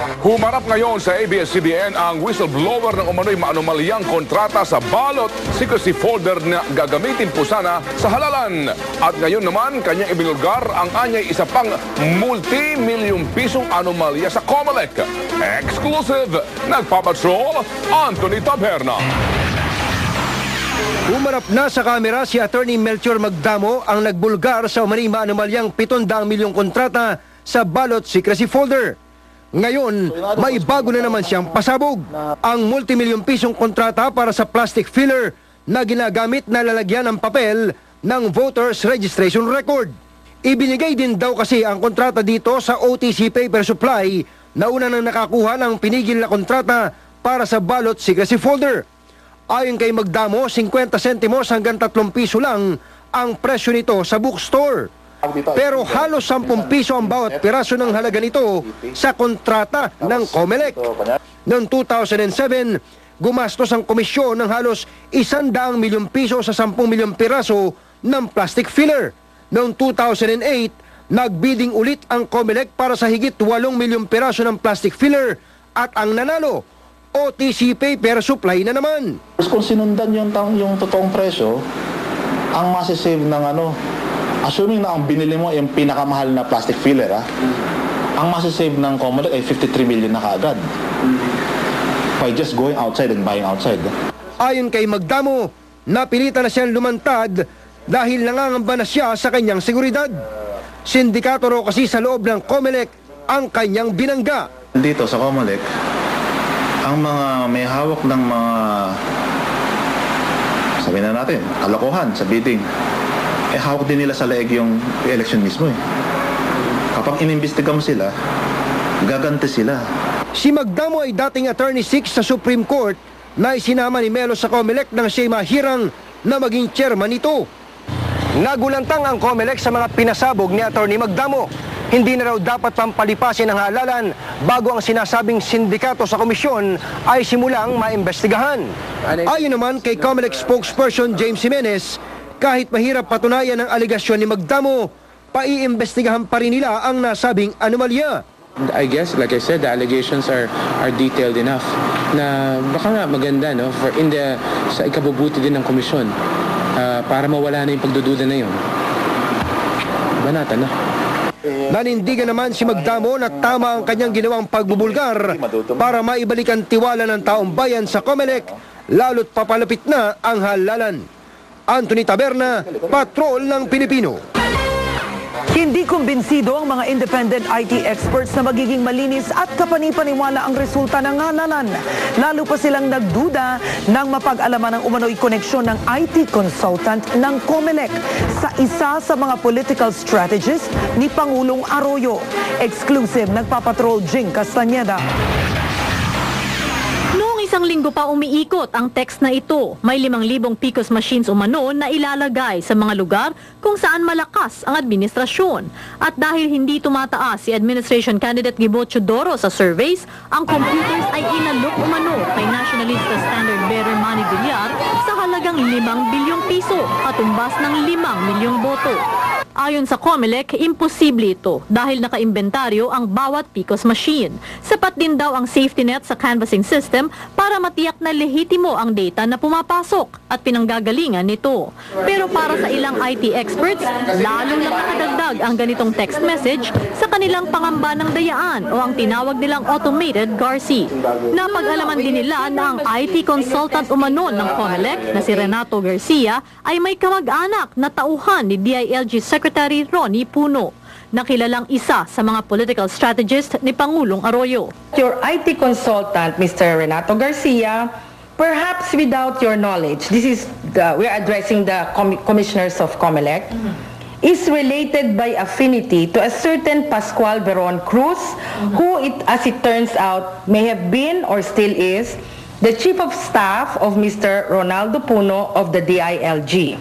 Humarap ngayon sa ABS-CBN ang whistleblower ng umano'y maanumalyang kontrata sa ballot secrecy folder na gagamitin po sana sa halalan. At ngayon naman, kanyang ibinulgar ang anyay isa pang multi-milyong pisong anomalya sa COMELEC. Exclusive! Nagpapatrol, Anthony Taberna. Humarap na sa kamera si Attorney Melchor Magdamo ang nagbulgar sa umano'y maanumalyang 700 milyong kontrata sa ballot secrecy folder. Ngayon, may bago na naman siyang pasabog. Ang multimilyong pisong kontrata para sa plastic filler na ginagamit na lalagyan ng papel ng voters registration record. Ibinigay din daw kasi ang kontrata dito sa OTC paper supply na una nang nakakuha ng pinigil na kontrata para sa ballot secrecy folder. Ayon kay Magdamo, 50 sentimos hanggang 3 piso lang ang presyo nito sa bookstore. Pero halos 10 piso ang bawat piraso ng halaga nito sa kontrata ng COMELEC. Noong 2007, gumastos ang komisyon ng halos 100 milyong piso sa 10 milyong piraso ng plastic filler. Noong 2008, nagbidding ulit ang COMELEC para sa higit 8 milyong piraso ng plastic filler at ang nanalo, OTC paper supply na naman. Kung sinundan yung totoong presyo, ang masisave ng assuming na ang binili mo yung pinakamahal na plastic filler, ang masisave ng COMELEC ay 53 million na kaagad. By just going outside and buying outside. Ayon kay Magdamo, napilitan na siyang lumantad dahil nangangamba na siya sa kanyang seguridad. Sindikato raw kasi sa loob ng COMELEC ang kanyang binangga. Dito sa COMELEC, ang mga may hawak ng mga, sabihin na natin, kalokohan sa bidding, hawak din nila sa leeg yung election mismo . Kapag inimbestiga mo sila, gagante sila. Si Magdamo ay dating Attorney 6 sa Supreme Court na isinama ni Melo sa COMELEC nang siya'y mahirang na maging chairman nito. Nagulantang ang COMELEC sa mga pinasabog ni Attorney Magdamo. Hindi na raw dapat pampalipasin ang halalan bago ang sinasabing sindikato sa komisyon ay simulang maimbestigahan. Ayon naman kay COMELEC spokesperson James Jimenez, kahit mahirap patunayan ang aligasyon ni Magdamo, paiimbestigahan pa rin nila ang nasabing anomalya. I guess, like I said, the allegations are detailed enough na baka nga maganda sa ikabubuti din ng komisyon para mawala na yung pagdududa na yun. Banata na. Nanindigan naman si Magdamo na tama ang kanyang ginawang pagbubulgar para maibalik ang tiwala ng taong bayan sa COMELEC, lalo't papalapit na ang halalan. Anthony Taberna, Patrol ng Pilipino. Hindi kumbinsido ang mga independent IT experts na magiging malinis at kapanipaniwala ang resulta ng halalan. Lalo pa silang nagduda nang mapag-alaman ang umano'y koneksyon ng IT consultant ng COMELEC sa isa sa mga political strategist ni Pangulong Arroyo. Exclusive, nagpapatrol Jing Castañeda. Isang linggo pa umiikot ang text na ito. May 5,000 PCOS machines umano na ilalagay sa mga lugar kung saan malakas ang administrasyon. At dahil hindi tumataas si Administration Candidate Gibo Chodoro sa surveys, ang computers ay inalok umano kay Nationalista Standard Bearer Manny Villar sa halagang 5 bilyong piso, katumbas ng 5 milyong boto. Ayon sa COMELEC, imposible ito dahil nakaimbentaryo ang bawat PCOS machine. Sapat din daw ang safety net sa canvassing system para matiyak na lehitimo ang data na pumapasok at pinanggagalingan nito. Pero para sa ilang IT experts, lalong nakakadagdag ang ganitong text message sa kanilang pangamba ng dayaan o ang tinawag nilang automated GARCI. Napag-alaman din nila na ang IT consultant umano ng COMELEC na si Renato Garcia ay may kamag-anak na tauhan ni DILG Secretary Ronnie Puno, na kilalang isa sa mga political strategist ni Pangulong Arroyo. Your IT consultant, Mr. Renato Garcia, perhaps without your knowledge, we're addressing the commissioners of COMELEC, is related by affinity to a certain Pascual Veron Cruz, who, as it turns out, may have been or still is the Chief of Staff of Mr. Ronaldo Puno of the DILG.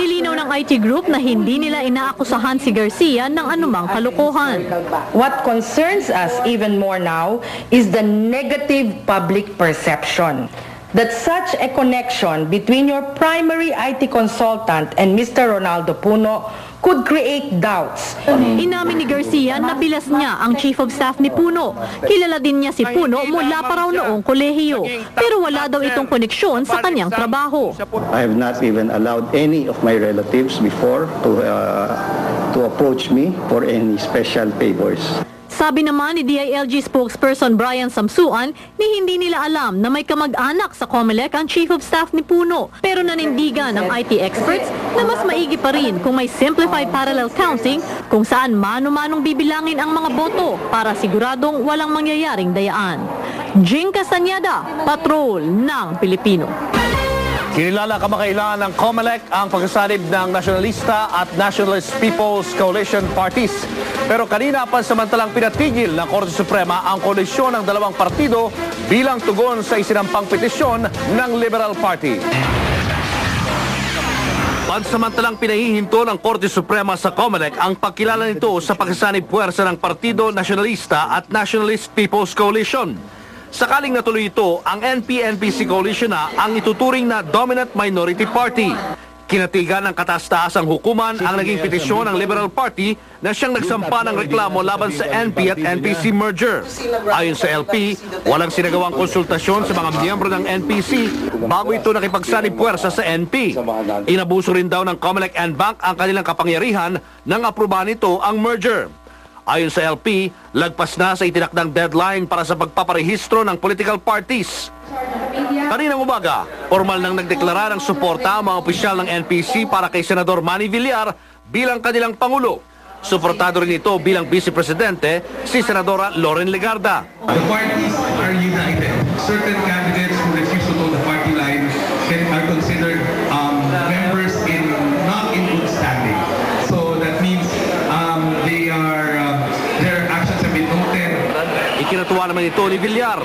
Nilinaw ng IT group na hindi nila inaakusahan si Garcia ng anumang kalokohan. What concerns us even more now is the negative public perception that such a connection between your primary IT consultant and Mr. Ronaldo Puno could create doubts. Inamin ni Garcia na bilas niya ang Chief of Staff ni Puno. Kilala din niya si Puno mula pa raw noong kolehiyo. Pero wala daw itong koneksyon sa kanyang trabaho. I have not even allowed any of my relatives before to approach me for any special favors. Sabi naman ni DILG spokesperson Brian Samsuan ni hindi nila alam na may kamag-anak sa COMELEC ang Chief of Staff ni Puno. Pero nanindigan ng IT experts na mas maigi pa rin kung may simplified parallel counting kung saan mano-manong bibilangin ang mga boto para siguradong walang mangyayaring dayaan. Jing Castañeda, Patrol ng Pilipino. Kinilala kamakailan ng COMELEC ang pagsasanib ng Nationalista at Nationalist People's Coalition Parties. Pero kanina pansamantalang pinatigil ng Korte Suprema ang koalisyon ng dalawang partido bilang tugon sa isinampang petisyon ng Liberal Party. Pansamantalang pinahihinto ng Korte Suprema sa COMELEC ang pagkilala nito sa pagsasanib puwersa ng Partido Nacionalista at Nationalist People's Coalition. Sakaling natuloy ito, ang NP-NPC coalition na ang ituturing na dominant minority party. Kinatigan ng kataas-taasang hukuman ang naging petisyon ng Liberal Party na siyang nagsampa ng reklamo laban sa NP at NPC merger. Ayon sa LP, walang sinagawang konsultasyon sa mga miyembro ng NPC bago ito nakipagsanib puwersa sa NP. Inabuso rin daw ng COMELEC and Bank ang kanilang kapangyarihan nang aprobahan nito ang merger. Ayon sa LP, lagpas na sa itinakdang deadline para sa pagpaparehistro ng political parties. Kaninang umaga, formal nang nagdeklara ng suporta ang mga opisyal ng NPC para kay Senador Manny Villar bilang kanilang Pangulo. Suportado rin ito bilang Vice Presidente si Senadora Loren Legarda. The parties are united. Certain candidates who refuse to toe the party line are considered members not in good standing. So that means their actions have been noted. Ikinatuwa naman ito ni Villar.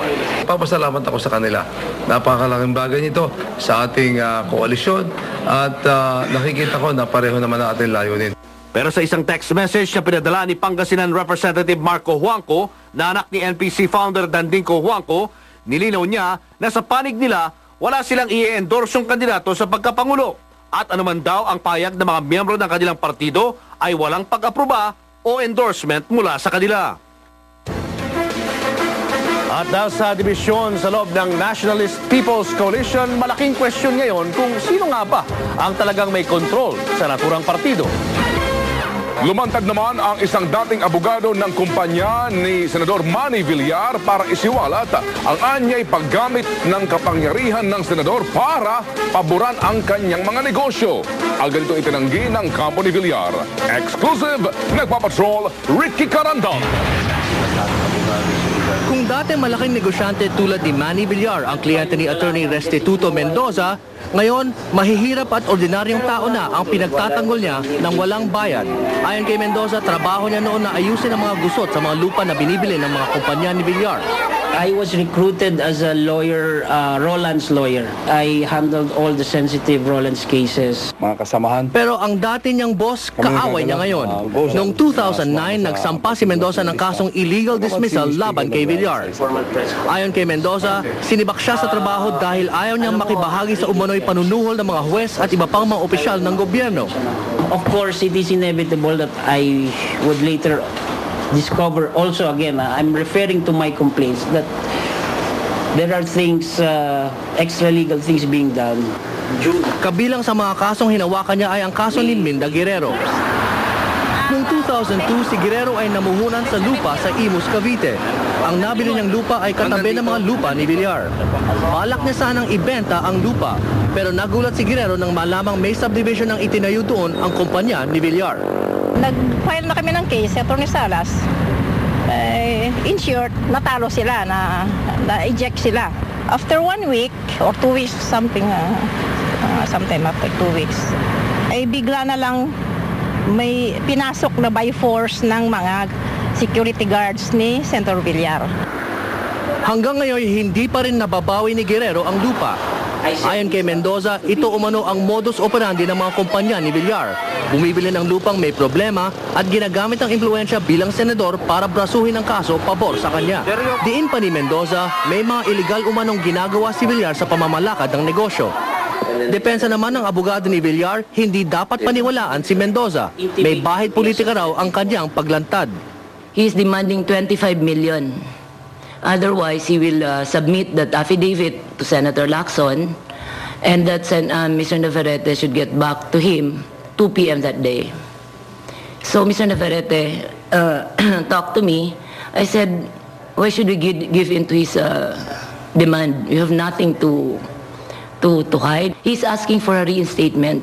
Papasalamat ako sa kanila. Napakalaking bagay nito sa ating koalisyon at nakikita ko na pareho naman ang ating layunin. Pero sa isang text message na pinadala ni Pangasinan Representative Marco Huangco, na anak ni NPC founder Dandinko Huangco, nilinaw niya na sa panig nila, wala silang i-endorse yung kandidato sa pagkapangulo. At anuman daw ang payag ng mga miyembro ng kanilang partido ay walang pag-aproba o endorsement mula sa kanila. At dahil sa dibisyon sa loob ng Nationalist People's Coalition, malaking question ngayon kung sino nga ba ang talagang may control sa naturang partido. Lumantad naman ang isang dating abogado ng kumpanya ni Senador Manny Villar para isiwalat ang anyay paggamit ng kapangyarihan ng senador para paboran ang kanyang mga negosyo. Ang ganito itinanggi ng kampo ni Villar. Exclusive, nagpapatrol, Ricky Carandon. Kung dati malaking negosyante tulad ni Manny Villar ang kliyente ni Attorney Restituto Mendoza, ngayon mahihirap at ordinaryong tao na ang pinagtatanggol niya ng walang bayad. Ayon kay Mendoza, trabaho niya noon na ayusin ang mga gusot sa mga lupa na binibili ng mga kumpanya ni Villar. I was recruited as a lawyer, Roland's lawyer. I handled all the sensitive Roland's cases. Mga kasamahan. Pero ang dati niyang boss, kaaway niya ngayon. Noong 2009, nagsampa si Mendoza ng kasong illegal dismissal laban kay Villar. Ayon kay Mendoza, sinibak siya sa trabaho dahil ayaw niyang makibahagi sa umano'y panunuhol ng mga huwes at iba pang mga opisyal ng gobyerno. Of course, it is inevitable that I would later discover also again, I'm referring to my complaints that there are things, extra-legal things being done. Kabilang sa mga kasong hinawakan niya ay ang kaso ni Minda Guerrero. Noong 2002, si Guerrero ay namuhunan sa lupa sa Imus, Cavite. Ang nabili niyang lupa ay katabi ng mga lupa ni Villar. Balak niya sanang ibenta ang lupa, pero nagulat si Guerrero nang malamang may subdivision ng itinayo doon ang kumpanya ni Villar. Nag-file na kami ng case, Atty. Salas. In short, natalo sila, na-eject sila. After 1 week, or 2 weeks, sometime after 2 weeks, ay bigla na lang may pinasok na by force ng mga security guards ni Senator Villar. Hanggang ngayon, hindi pa rin nababawi ni Guerrero ang lupa. Ayon kay Mendoza, ito umano ang modus operandi ng mga kumpanya ni Villar. Bumibili ng lupang may problema at ginagamit ang impluensya bilang senador para brasuhin ang kaso pabor sa kanya. Diin pa ni Mendoza, may mga iligal umanong ginagawa si Villar sa pamamalakad ng negosyo. Depensa naman ng abogado ni Villar, hindi dapat paniwalaan si Mendoza. May bahid politika raw ang kanyang paglantad. He is demanding 25 million. Otherwise, he will submit that affidavit to Senator Lacson, and that Mr. Navarrete should get back to him 2 p.m. that day. So Mr. Navarrete talked to me. I said, why should we give in to his demand? You have nothing to hide. He's asking for a reinstatement.